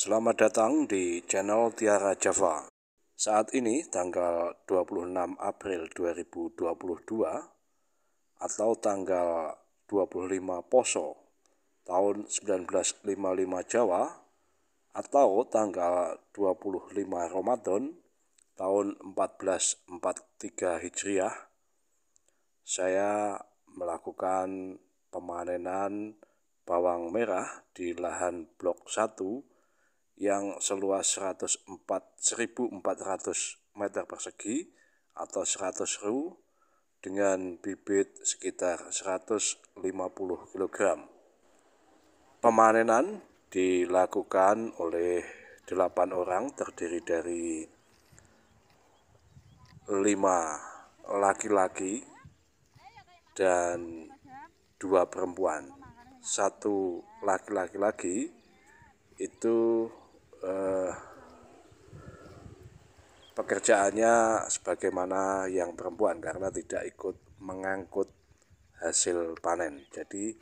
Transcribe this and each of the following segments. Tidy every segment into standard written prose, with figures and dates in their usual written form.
Selamat datang di channel Tiara Java. Saat ini tanggal 26 April 2022 atau tanggal 25 Poso tahun 1955 Jawa atau tanggal 25 Ramadan tahun 1443 Hijriah. Saya melakukan pemanenan bawang merah di lahan blok 1 yang seluas 1.400 meter persegi atau 100 ru dengan bibit sekitar 150 kg. Pemanenan dilakukan oleh 8 orang terdiri dari 5 laki-laki dan 2 perempuan. 1 laki-laki lagi itu pekerjaannya sebagaimana yang perempuan karena tidak ikut mengangkut hasil panen. Jadi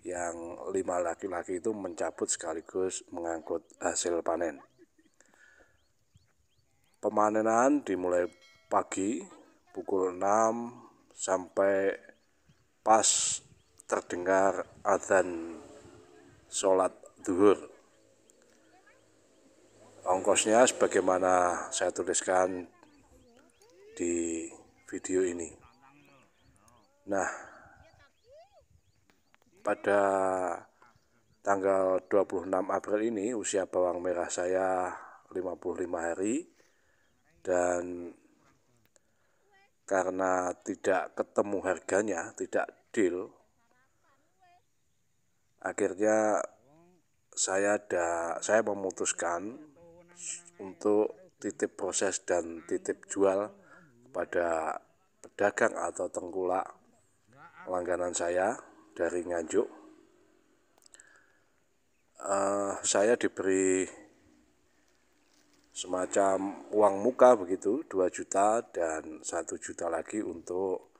yang 5 laki-laki itu mencabut sekaligus mengangkut hasil panen. Pemanenan dimulai pagi pukul 6 sampai pas terdengar adzan sholat zuhur. Ongkosnya sebagaimana saya tuliskan di video ini. Nah, pada tanggal 26 April ini usia bawang merah saya 55 hari dan karena tidak ketemu harganya, tidak deal, akhirnya saya memutuskan untuk titip proses dan titip jual kepada pedagang atau tengkulak langganan saya dari Nganjuk. Saya diberi semacam uang muka begitu, 2 juta dan 1 juta lagi untuk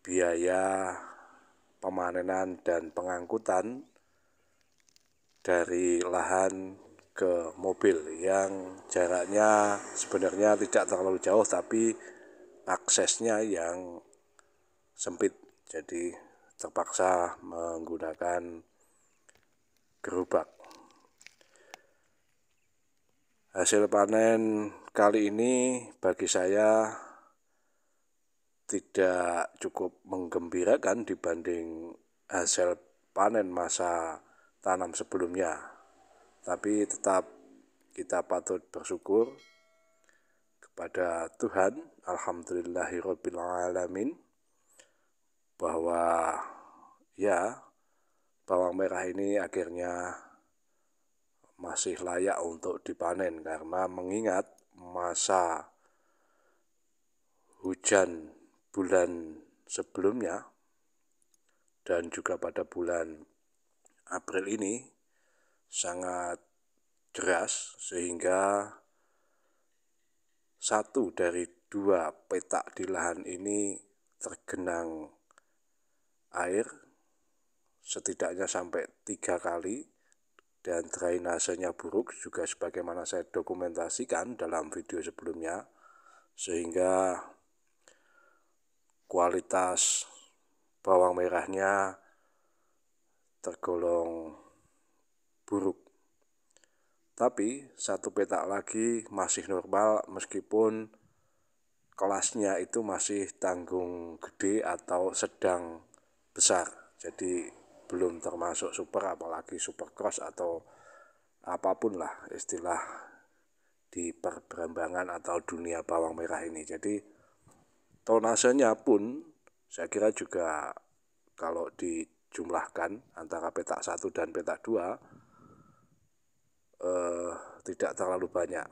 biaya pemanenan dan pengangkutan dari lahan ke mobil yang jaraknya sebenarnya tidak terlalu jauh tapi aksesnya yang sempit, jadi terpaksa menggunakan gerobak. Hasil panen kali ini bagi saya tidak cukup menggembirakan dibanding hasil panen masa tanam sebelumnya. Tapi tetap kita patut bersyukur kepada Tuhan, alhamdulillahirabbil alamin, bahwa ya bawang merah ini akhirnya masih layak untuk dipanen karena mengingat masa hujan bulan sebelumnya dan juga pada bulan April ini sangat deras sehingga 1 dari 2 petak di lahan ini tergenang air setidaknya sampai 3 kali dan drainasenya buruk juga sebagaimana saya dokumentasikan dalam video sebelumnya, sehingga kualitas bawang merahnya tergolong buruk. Tapi 1 petak lagi masih normal meskipun kelasnya itu masih tanggung gede atau sedang besar. Jadi belum termasuk super, apalagi super cross atau apapun lah istilah di perberambangan atau dunia bawang merah ini. Jadi tonasenya pun saya kira juga kalau dijumlahkan antara petak 1 dan petak 2 tidak terlalu banyak.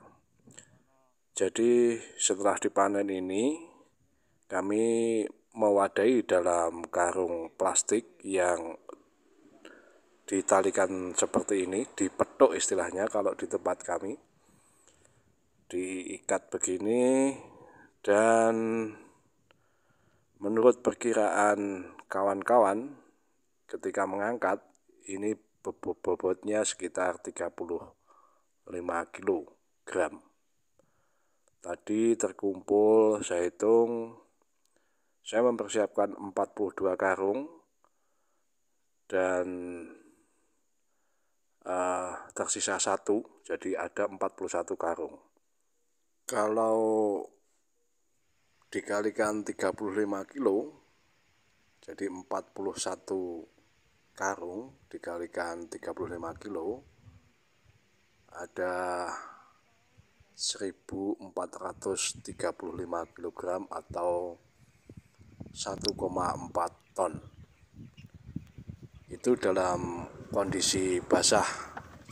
Jadi setelah dipanen ini kami mewadahi dalam karung plastik yang ditalikan seperti ini, dipetuk istilahnya kalau di tempat kami, diikat begini, dan menurut perkiraan kawan-kawan ketika mengangkat ini bobotnya sekitar 30 kilogram. Tadi terkumpul, saya hitung, saya mempersiapkan 42 karung dan tersisa 1, jadi ada 41 karung. Kalau dikalikan 35 kilo, jadi 41 karung dikalikan 35 kilo, ada 1435 kg atau 1,4 ton. Itu dalam kondisi basah,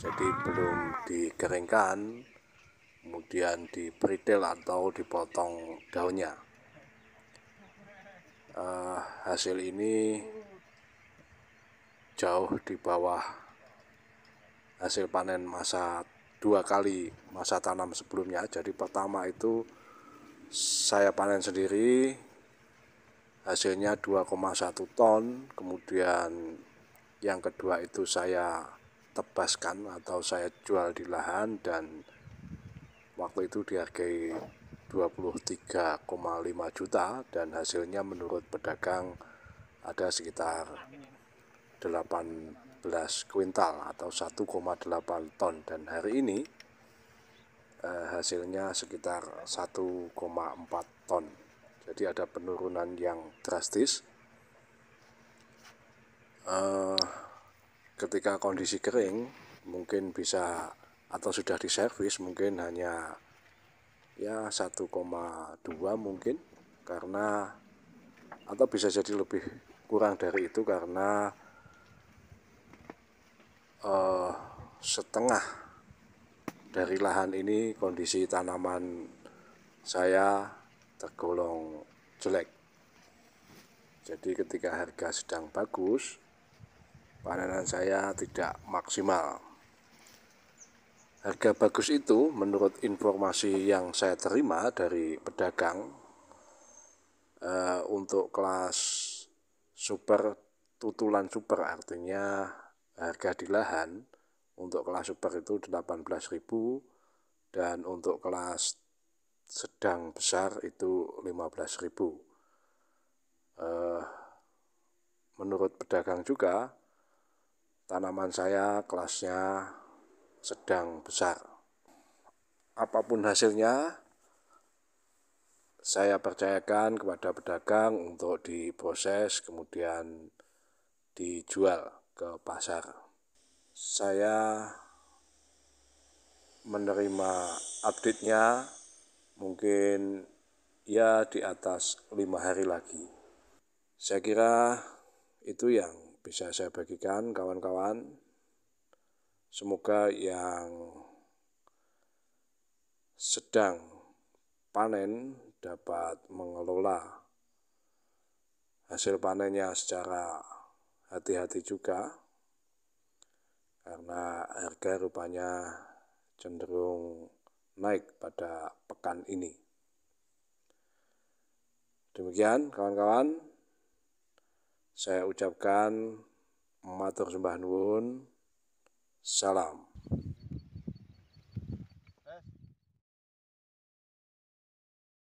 jadi belum dikeringkan, kemudian diperitel atau dipotong daunnya. Hasil ini jauh di bawah hasil panen masa 2 kali masa tanam sebelumnya. Jadi pertama itu saya panen sendiri, hasilnya 2,1 ton. Kemudian yang kedua itu saya tebaskan atau saya jual di lahan, dan waktu itu dihargai 23,5 juta, dan hasilnya menurut pedagang ada sekitar 18 kuintal atau 1,8 ton, dan hari ini hasilnya sekitar 1,4 ton. Jadi ada penurunan yang drastis. Ketika kondisi kering mungkin bisa atau sudah diservis mungkin hanya ya 1,2 mungkin, karena atau bisa jadi lebih kurang dari itu karena setengah dari lahan ini kondisi tanaman saya tergolong jelek. Jadi ketika harga sedang bagus, panenan saya tidak maksimal. Harga bagus itu menurut informasi yang saya terima dari pedagang, untuk kelas super, tutulan super, artinya harga di lahan untuk kelas super itu 18.000, dan untuk kelas sedang besar itu 15.000. Menurut pedagang juga tanaman saya kelasnya sedang besar. Apapun hasilnya, saya percayakan kepada pedagang untuk diproses kemudian dijual ke pasar. Saya menerima update-nya mungkin ya di atas 5 hari lagi. Saya kira itu yang bisa saya bagikan kawan-kawan. Semoga yang sedang panen dapat mengelola hasil panennya secara hati-hati juga, karena harga rupanya cenderung naik pada pekan ini. Demikian kawan-kawan, saya ucapkan matur sembah nuwun, salam.